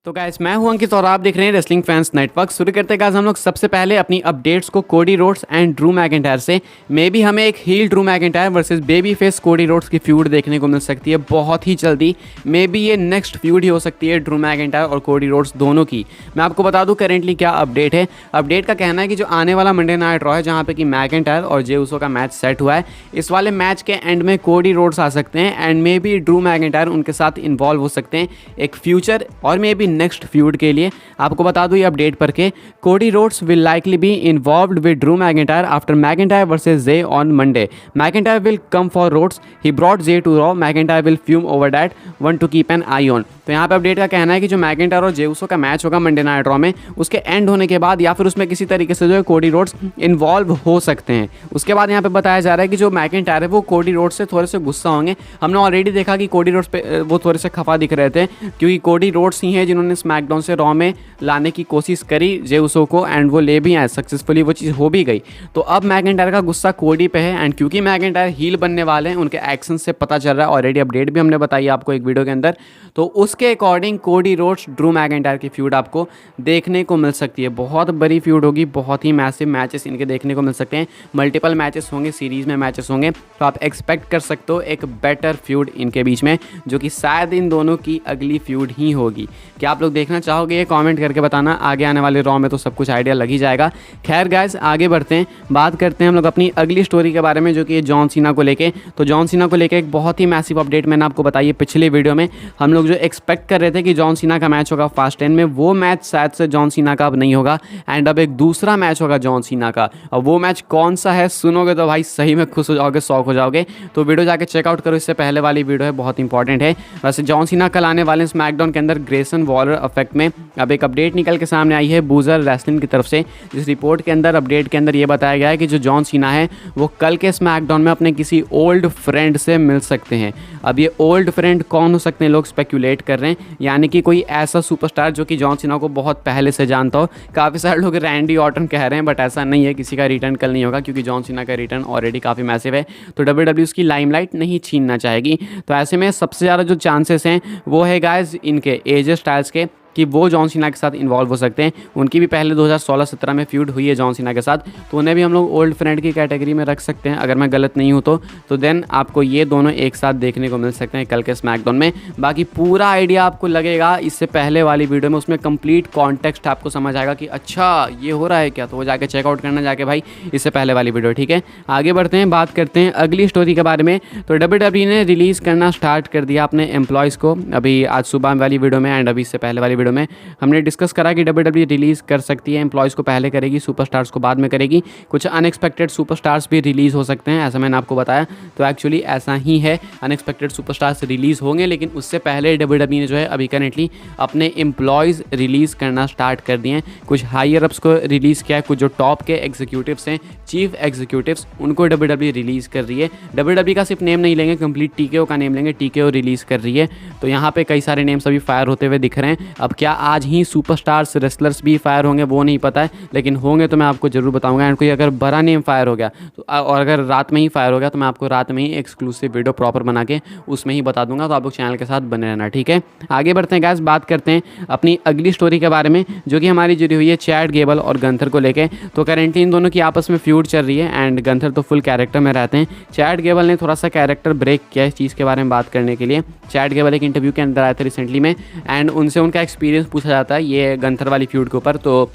तो गाइस मैं हूं अंकित और आप देख रहे हैं रेसलिंग फैंस नेटवर्क। शुरू करते गाइस हम लोग सबसे पहले अपनी अपडेट्स को Cody Rhodes and Drew McIntyre से। मे बी हमें एक heel Drew McIntyre versus baby face Cody Rhodes की फ्यूड देखने को मिल सकती है बहुत ही जल्दी। मे बी ये नेक्स्ट फ्यूड ही हो सकती है ड्रू मैकिंटायर और कोडी रोड्स दोनों की। मैं आपको बता दूं करेंटली क्या अपडेट है। अपडेट का कहना है कि जो आने वाला मंडे नाइट रॉ है जहाँ पे कि मैकिंटायर और जे उसो का मैच सेट हुआ है, इस वाले मैच के एंड में कोडी रोड्स आ सकते हैं and may be Drew McIntyre उनके साथ इन्वॉल्व हो सकते हैं एक फ्यूचर और मे बी नेक्स्ट फ्यूड के लिए। आपको बता दूं ये अपडेट पर के Cody Rhodes will likely be involved with Drew McIntyre after McIntyre versus Jey on Monday. McIntyre will come for Rhodes, he brought Jey to Raw, McIntyre will fume over that, one to keep an eye on. तो यहाँ पे update का कहना है कि जो McIntyre और जे उसो का मैच होगा मंडे नाइट रॉ में, उसके एंड होने के बाद या फिर उसमें किसी तरीके से जो है कोडी रोड्स इन्वॉल्व हो सकते हैं। उसके बाद यहाँ पे बताया जा रहा है कि जो मैकिंटायर है वो कोडी रोड्स से थोड़े से गुस्सा होंगे। हमने ऑलरेडी देखा कि कोडी रोड्स पे वो थोड़े से खफा दिख रहे थे क्योंकि कोडी रोड्स ही हैं जिन्होंने स्मैकडाउन से रॉ में लाने की कोशिश करी जे उसो को एंड वो ले भी आए सक्सेसफुली, वो चीज़ हो भी गई। तो अब मैकिंटायर का गुस्सा कोडी पे है एंड क्योंकि मैकिंटायर हील बनने वाले हैं उनके एक्शन से पता चल रहा है, ऑलरेडी अपडेट भी हमने बताई आपको एक वीडियो के अंदर। तो उसके according Cody Rhodes Drew McIntyre की फ्यूड आपको देखने को मिल सकती है। बहुत बड़ी फ्यूड होगी, बहुत ही मैसिव मैचेस इनके देखने को मिल सकते हैं। मल्टीपल मैचेस होंगे, सीरीज में मैचेस होंगे, तो आप एक्सपेक्ट कर सकते हो एक बेटर फ्यूड इनके बीच में, जो कि शायद इन दोनों की अगली फ्यूड ही होगी। क्या आप लोग देखना चाहोगे ये कमेंट करके बताना। आगे आने वाले रॉ में तो सब कुछ आइडिया लग ही जाएगा। खैर गाइस आगे बढ़ते हैं, बात करते हैं हम लोग अपनी अगली स्टोरी के बारे में जो कि जॉन सीना को लेके। तो जॉन सीना को लेके एक बहुत ही मैसिव अपडेट मैंने आपको बताई है पिछले वीडियो में। हम लोग जो एक्सपेक्ट कर रहे थे कि जॉन सीना का मैच होगा फास्ट 10 में, वो मैच शायद से जॉन सीना का अब नहीं होगा एंड अब एक दूसरा मैच होगा जॉन सीना का। और वो मैच कौन सा है सुनोगे तो भाई सही में खुश हो जाओगे, शौक हो जाओगे। तो वीडियो जाके चेकआउट करो, इससे पहले वाली वीडियो है, बहुत इंपॉर्टेंट है। वैसे जॉन सीना कल आने वाले स्मैकडाउन के अंदर ग्रेसन वॉलर इफेक्ट में। अब एक अपडेट निकल के सामने आई है बूजर रेसलिंग की तरफ से, जिस रिपोर्ट के अंदर अपडेट के अंदर ये बताया गया है कि जो जॉन सीना है वो कल के स्मैकडाउन में अपने किसी ओल्ड फ्रेंड से मिल सकते हैं। अब ये ओल्ड फ्रेंड कौन हो सकते हैं लोग स्पेक्यूलेट कर रहे हैं, यानी कि कोई ऐसा सुपरस्टार जो कि जॉन सीना को बहुत पहले से जानता हो। काफ़ी सारे लोग रैंडी ऑर्टन कह रहे हैं बट ऐसा नहीं है, किसी का रिटर्न कल नहीं होगा क्योंकि जॉन सीना का रिटर्न ऑलरेडी काफ़ी मैसिव है, तो डब्ल्यूडब्ल्यू उसकी लाइमलाइट नहीं छीनना चाहेगी। तो ऐसे में सबसे ज़्यादा जो चांसेस हैं वो है गाइस इनके एजे स्टाइल्स के, कि वो जॉन सीना के साथ इन्वॉल्व हो सकते हैं। उनकी भी पहले 2016-17 में फ्यूड हुई है जॉन सीना के साथ, तो उन्हें भी हम लोग ओल्ड फ्रेंड की कैटेगरी में रख सकते हैं अगर मैं गलत नहीं हूँ तो देन आपको ये दोनों एक साथ देखने को मिल सकते हैं कल के स्मैकडाउन में। बाकी पूरा आइडिया आपको लगेगा इससे पहले वाली वीडियो में, उसमें कंप्लीट कॉन्टेक्स्ट आपको समझ आएगा कि अच्छा ये हो रहा है क्या, तो वो जाके चेकआउट करना जाके भाई इससे पहले वाली वीडियो। ठीक है, आगे बढ़ते हैं, बात करते हैं अगली स्टोरी के बारे में। तो डब्ल्यूडब्ल्यू ने रिलीज़ करना स्टार्ट कर दिया अपने एम्प्लॉयज़ को, अभी आज सुबह वाली वीडियो में एंड अभी इससे पहले वाली वीडियो में हमने डिस्कस करा कि डब्ल्यूडब्ल्यू रिलीज़ कर सकती है, एम्प्लॉयज़ को पहले करेगी, सुपरस्टार्स को बाद में करेगी। कुछ अनएक्सपेक्टेड सुपरस्टार्स भी रिलीज़ हो सकते हैं, ऐसा मैंने आपको बताया। तो एक्चुअली ऐसा ही है, अनएक्सपेक्टेड सुपरस्टार्स रिलीज़ होंगे, लेकिन उससे पहले डब्ल्यूडब्ल्यू ने जो है अभी करेंटली अपने एम्प्लॉयज़ रिलीज़ करना स्टार्ट कर दिए हैं। कुछ हायर अप्स को रिलीज़ किया है, कुछ जो टॉप के एग्जीक्यूटिव्स हैं, चीफ एग्जीक्यूटिव्स, उनको डब्ल्यूडब्ल्यू रिलीज़ कर रही है। डब्ल्यूडब्ल्यू का सिर्फ नेम नहीं लेंगे, कंप्लीट टीकेओ का नेम लेंगे, टीकेओ रिलीज़ कर रही है। तो यहाँ पे कई सारे नेम्स अभी फायर होते हुए दिख रहे हैं। अब क्या आज ही सुपरस्टार्स रेसलर्स भी फायर होंगे वो नहीं पता है, लेकिन होंगे तो मैं आपको जरूर बताऊंगा। एंड कोई अगर बड़ा नेम फायर हो गया तो और अगर रात में ही फायर हो गया तो मैं आपको रात में ही एक्सक्लूसिव वीडियो प्रॉपर बना के उसमें ही बता दूंगा, तो आप लोग चैनल के साथ बने रहना। ठीक है, आगे बढ़ते हैं गाइस, बात करते हैं अपनी अगली स्टोरी के बारे में जो कि हमारी जुड़ी हुई है चैड गेबल और गंथर को लेके। तो करेंटली इन दोनों की आपस में फ्यूड चल रही है एंड गंथर तो फुल कैरेक्टर में रहते हैं। चैड गेबल ने थोड़ा सा कैरेक्टर ब्रेक किया इस चीज़ के बारे में बात करने के लिए। चैड गेबल एक इंटरव्यू के अंदर आए थे रिसेंटली में एंड उनसे उनका एक्सपीरियंस पूछा जाता है ये गंथर वाली फ्यूड के ऊपर। तो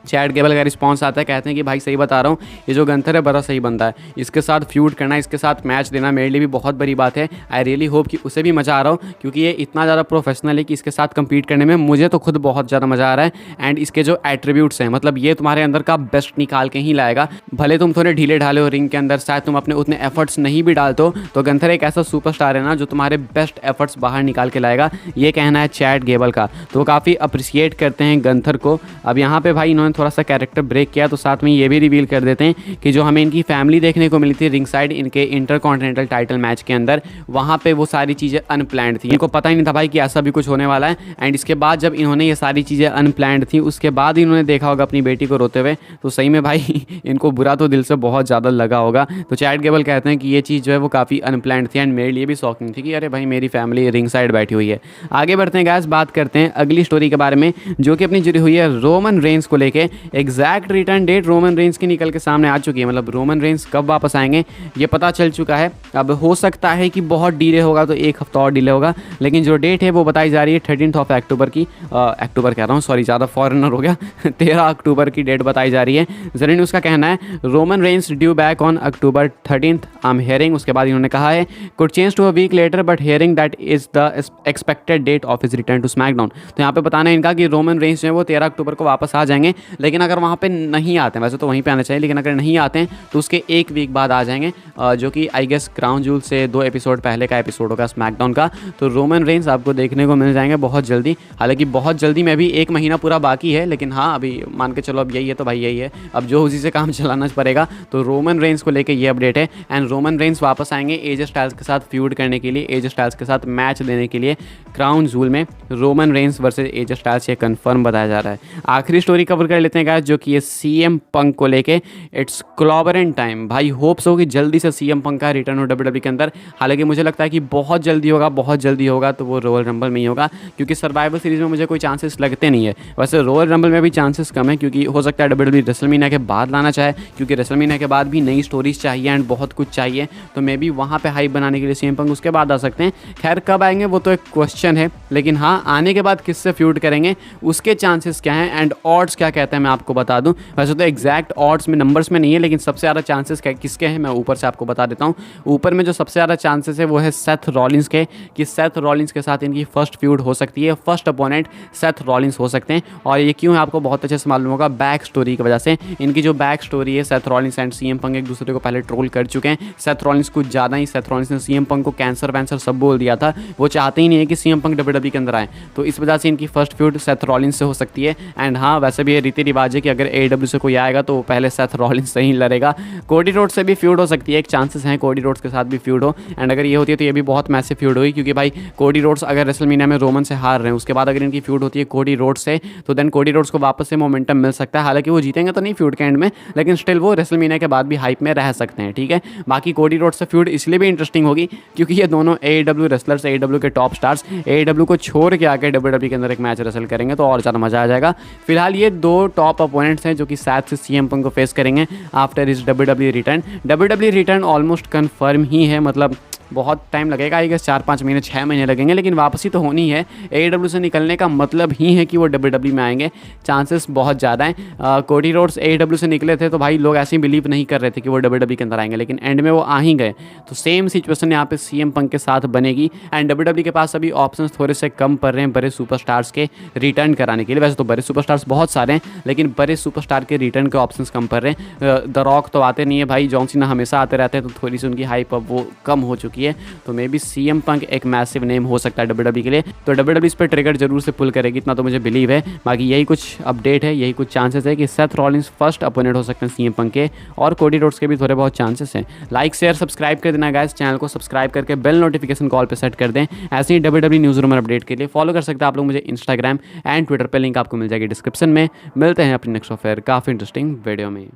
चैड गेबल का रिस्पांस आता है, कहते हैं कि भाई सही बता रहा हूँ, ये जो गंथर है बड़ा सही बंदा है, इसके साथ फ्यूड करना, इसके साथ मैच देना मेरे लिए भी बहुत बड़ी बात है। आई रियली होप कि उसे भी मज़ा आ रहा हो क्योंकि ये इतना ज़्यादा प्रोफेशनल है कि इसके साथ कम्पीट करने में मुझे तो खुद बहुत ज़्यादा मज़ा आ रहा है। एंड इसके जो एट्रीब्यूट्स हैं, मतलब ये तुम्हारे अंदर का बेस्ट निकाल के ही लाएगा। भले तुम थोड़े ढीले ढाले हो रिंग के अंदर, शायद तुम अपने उतने एफर्ट्स नहीं भी डालते हो, तो गंथर एक ऐसा सुपरस्टार है ना जो तुम्हारे बेस्ट एफर्ट्स बाहर निकाल के लाएगा, ये कहना है चैड गेबल का। तो वो काफ़ी अप्रिसिएट करते हैं गंथर को। अब यहाँ पे भाई इन्होंने इन्होंने थोड़ा सा कैरेक्टर ब्रेक किया, तो साथ में ये भी रिवील कर देते हैं कि जो हमें इनकी फैमिली देखने को मिली थी रिंग साइड इनके इंटरकॉन्टिनेंटल टाइटल मैच के अंदर, वहाँ पे वो सारी चीज़ें अनप्लान्ड थी। इनको पता ही नहीं था भाई कि ऐसा भी कुछ होने वाला है। एंड इसके बाद जब इन्होंने ये सारी चीज़ें अनप्लान्ड थी, उसके बाद इन्होंने देखा होगा अपनी बेटी को रोते हुए, तो सही में भाई इनको बुरा तो दिल से बहुत ज़्यादा लगा होगा। तो चैट गेबल कहते हैं कि ये चीज़ जो है वो काफ़ी अनप्लान्ड थी एंड मेरे लिए भी शॉकिंग थी कि अरे भाई मेरी फैमिली रिंग साइड बैठी हुई है। आगे बढ़ते हैं गाइस, बात करते हैं अगली स्टोरी के बारे में जो कि अपनी जुड़ी हुई है रोमन रेंस को लेके। Exact return date Roman Reigns की निकल के सामने आ चुकी है, मतलब रोमन रेंस कब वापस आएंगे ये पता चल चुका है। अब हो सकता है कि बहुत डिले होगा तो एक हफ्ता और डिले होगा, लेकिन जो डेट है वो बताई जा रही है 13 अक्टूबर की। अक्टूबर कह रहा हूँ, सॉरी ज़्यादा फॉरेनर हो गया 13 अक्टूबर की डेट बताई जा रही है। ज़री न्यूज़ का कहना है Roman Reigns due back on October 13 I am hearing. उसके बाद इन्होंने कहा है could change to a week later but hearing that is the expected date of his return to SmackDown. तो यहाँ पे बताना है इनका कि रोमन रेंस जो है वो 13 अक्टूबर को वापस आ जाएंगे, लेकिन अगर वहाँ पे नहीं आते हैं, वैसे तो वहीं पे आना चाहिए, लेकिन अगर नहीं आते हैं तो उसके एक वीक बाद आ जाएंगे, जो कि आई गेस क्राउन जूल से 2 एपिसोड पहले का एपिसोड होगा स्मैकडाउन का। तो रोमन रेंस आपको देखने को मिल जाएंगे बहुत जल्दी, हालांकि बहुत जल्दी में भी 1 महीना पूरा बाकी है, लेकिन हाँ अभी मान के चलो अब यही है तो भाई यही है, अब जो उसी से काम चलाना पड़ेगा। तो रोमन रेंस को लेके ये अपडेट है एंड रोमन रेंस वापस आएंगे एजे स्टाइल्स के साथ फ्यूड करने के लिए, एजे स्टाइल्स के साथ मैच देने के लिए क्राउन जूल में। Roman Reigns versus AJ Styles ये कंफर्म बताया जा रहा है। आखिरी स्टोरी कवर कर लेते हैं गाइस जो कि ये सीएम पंक को लेके। इट्स क्लॉबरन टाइम, भाई होप्स हो कि जल्दी से सीएम पंक का रिटर्न हो डब्ल्यूडब्ल्यूई के अंदर। हालांकि मुझे लगता है कि बहुत जल्दी होगा, बहुत जल्दी होगा तो वो रॉयल रंबल में ही होगा, क्योंकि सर्वाइवल सीरीज में मुझे कोई चांसेस लगते नहीं है। वैसे रॉयल रंबल में भी चांसेस कम है, क्योंकि हो सकता है डब्ल्यूडब्ल्यूई रेसलमेनिया के बाद लाना चाहे, क्योंकि रेसलमेनिया के बाद भी नई स्टोरीज चाहिए एंड बहुत कुछ चाहिए, तो मे बी वहाँ पे हाइप बनाने के लिए सीएम पंक उसके बाद आ सकते हैं। खैर कब आएंगे वो तो एक क्वेश्चन है, लेकिन हाँ आने के बाद किससे फ्यूड करेंगे उसके चांसेस क्या हैं एंड ऑड्स क्या कहते हैं मैं आपको बता दूं। वैसे तो एग्जैक्ट ऑड्स में नंबर्स में नहीं है, लेकिन सबसे ज़्यादा चांसेस किसके हैं मैं ऊपर से आपको बता देता हूँ। ऊपर में जो सबसे ज़्यादा चांसेस है वो है सेथ रॉलिंस के, कि सेथ रॉलिंस के साथ इनकी फर्स्ट फ्यूड हो सकती है, फर्स्ट अपोनेंट सेथ रॉलिंस हो सकते हैं। और ये क्यों है आपको बहुत अच्छे से मालूम होगा, बैक स्टोरी की वजह से। इनकी जो बैक स्टोरी है, Seth Rollins and CM Punk एक दूसरे को पहले ट्रोल कर चुके हैं। सेथ रॉलिंस कुछ ज़्यादा ही, सेथ रॉलिंस ने सीएम पंक को कैंसर वैंसर सब बोल दिया था, वो चाहते ही नहीं है कि सीएम पंक डब्ल्यूडब्ल्यूई के अंदर आए, तो इस वजह से इनकी फर्स्ट फ्यूड सेथ रॉलिंस से हो सकती है। एंड हाँ वैसे भी ये रीति रिवाज है कि अगर एडब्ल्यू से कोई आएगा तो पहले सेथ रॉलिंस से ही लड़ेगा। कोडी रोड्स से भी फ्यूड हो सकती है, एक चांसेस हैं कोडी रोड्स के साथ भी फ्यूड हो, एंड अगर ये होती है तो ये भी बहुत मैसिव फ्यूड होगी, क्योंकि भाई कोडी रोड्स अगर रेसलमेनिया में रोमन से हार रहे हैं, उसके बाद अगर इनकी फ्यूड होती है कोडी रोड्स से, तो देन कोडी रोड्स को वापस से मोमेंटम मिल सकता है। हालांकि वो जीतेंगे तो नहीं फ्यूड के एंड में, लेकिन स्टिल वो रेसलमेनिया के बाद भी हाइप में रह सकते हैं, ठीक है। बाकी कोडी रोड्स से फ्यूड इसलिए भी इंटरेस्टिंग होगी क्योंकि ये दोनों एडब्ल्यू रेसलर्स, एडब्ल्यू के टॉप स्टार्स एडब्ल्यू को छोड़ के आके डब्ल्यूडब्ल्यूई के अंदर एक मैच रेसल करेंगे, तो और ज़्यादा मजा आ जाएगा। फिलहाल ये 2 टॉप अपोनेंट्स हैं जो कि साथ से सीएम पंक को फेस करेंगे आफ्टर इस WWE return. WWE return almost confirm ही है, मतलब बहुत टाइम लगेगा, आई गेस 4-5 महीने 6 महीने लगेंगे, लेकिन वापसी तो होनी है। एडब्ल्यू से निकलने का मतलब ही है कि वो डब्ल्यूडब्ल्यूई में आएंगे, चांसेस बहुत ज़्यादा हैं। कोडी रोड्स एडब्ल्यू से निकले थे तो भाई लोग ऐसे ही बिलीव नहीं कर रहे थे कि वो डब्ल्यूडब्ल्यूई के अंदर आएंगे, लेकिन एंड में वो आ ही गए। तो सेम सिचुएशन यहाँ पे सीएम पंक के साथ बनेगी एंड डब्ल्यूडब्ल्यूई के पास अभी ऑप्शंस थोड़े से कम पड़ रहे हैं बड़े सुपरस्टार्स के रिटर्न कराने के लिए। वैसे तो बड़े सुपरस्टार्स बहुत सारे हैं, लेकिन बड़े सुपरस्टार के रिटर्न के ऑप्शंस कम पड़ रहे हैं। द रॉक तो आते नहीं है भाई, जॉन सीना हमेशा आते रहते हैं, तो थोड़ी सी उनकी हाइप अब वो कम हो चुकी है। तो मे बी सीएम पंक एक मैसिव नेम हो सकता है डब्ल्यूडब्ल्यूई के लिए, तो डब्ल्यूडब्ल्यूई इस पर ट्रिगर जरूर से पुल करेगी, इतना तो मुझे बिलीव है। बाकी यही कुछ अपडेट है, यही कुछ चांसेस है कि सेथ रॉलिंस फर्स्ट अपोनेंट हो सकते हैं सीएम पंक के, और कोडी रोड्स के भी थोड़े बहुत चांसेस हैं। लाइक शेयर सब्सक्राइब कर देना गाइस, चैनल को सब्सक्राइब करके बेल नोटिफिकेशन कॉल पे सेट कर दें। ऐसे ही डब्ल्यूडब्ल्यूई न्यूज़ रूम अपडेट के लिए फॉलो कर सकते हैं आप लोग मुझे इंस्टाग्राम एंड ट्विटर पर, लिंक आपको मिल जाएगी डिस्क्रिप्शन में। मिलते हैं अपनी नेक्स्ट अफेयर काफ़ी इंटरेस्टिंग वीडियो में।